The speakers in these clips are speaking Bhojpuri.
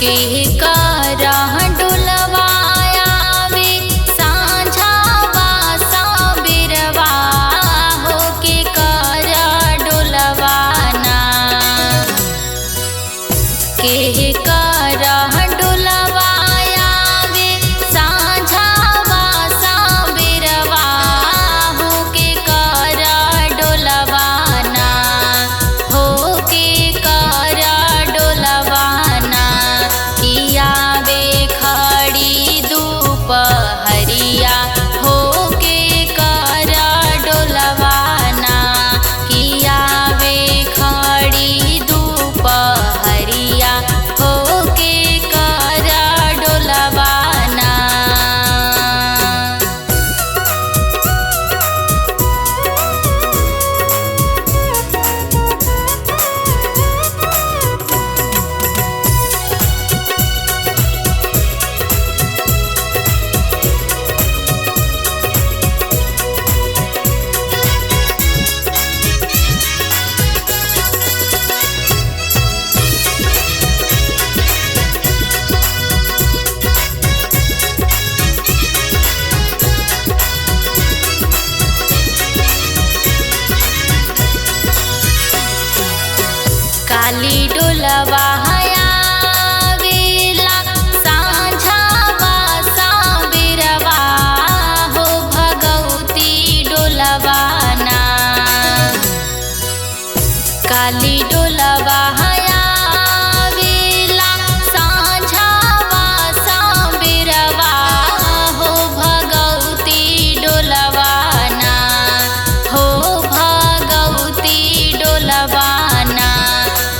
के करह डोलवाया वे सांझावा सांबेरवा हो के कर डोलवाना के करह डोलवाया वे सांझावा सांबेरवा हो के कर डोलवाना हो के कर डोलवाना किया वे खड़ी दोपहरिया हो के कर डोलवाना किया वे खड़ी दोपहरिया हो के कर डोलवाना। काली डोलवाया वेला सांझावा सांबेरवा हो भगवती डोलवाना काली डोलवाया वेला सांझावा सांबेरवा हो भगवती डोलवाना हो भगवती डोलवाना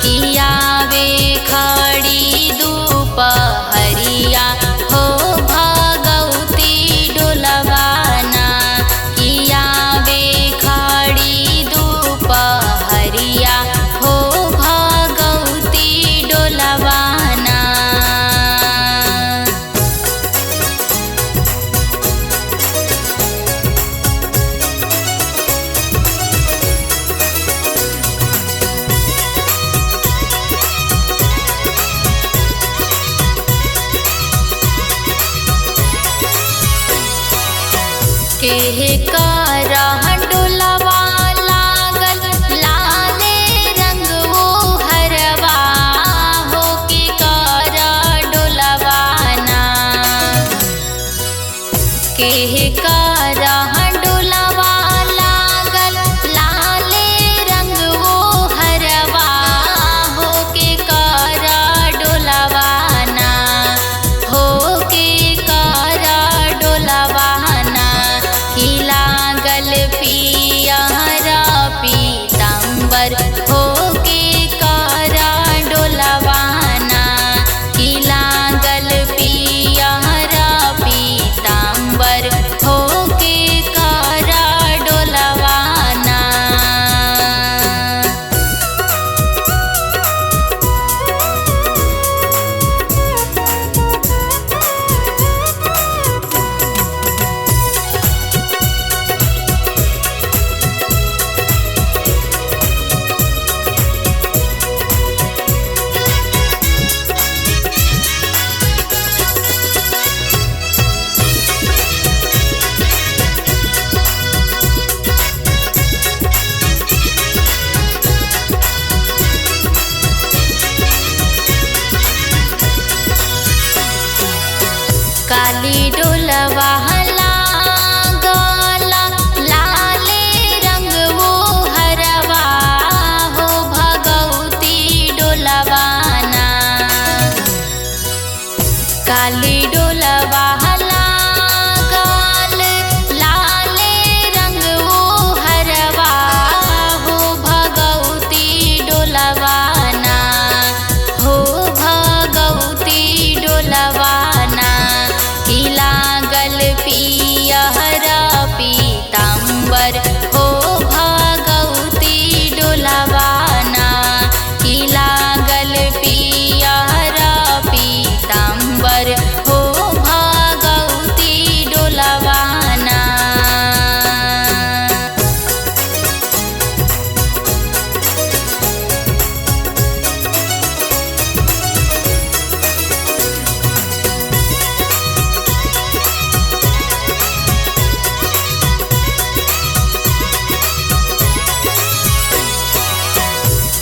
किया वे खड़ी दोपहरिया हो भगवती डोलवाना किया वे खड़ी दोपहरिया हो भगवती डोलवाना। के करह डोलवा लागल लाले रंग वो हरवा हो के कर डोलवाना के करह डोलवा लागल लाले रंग वो हरवा हो के कर डोलवाना हो के कर डोलवाना खिला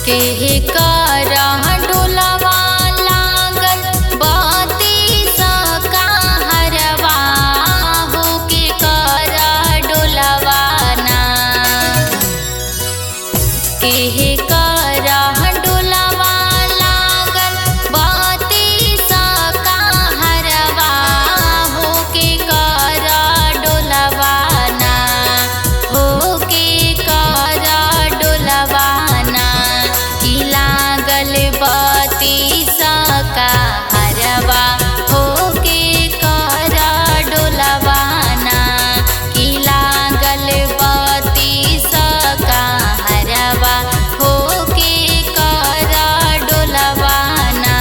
के करा डोलवा लागल बाती सका हरवा हो के करा डोलवा ना के करा डोलवा लागल बाती सका हरवा हो के करा डोलवा ना हो के करा डोलवा ना की लागल बाती सका हरवा हो के करा डोलवा ना की लागल बाती सका हरवा हो के करा डोलवा ना।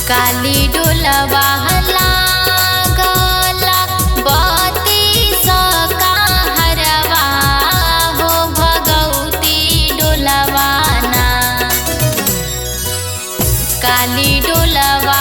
काली डोलवा लागला बाती सका हरवा हो भगवती डोलवा ना काली डोलवा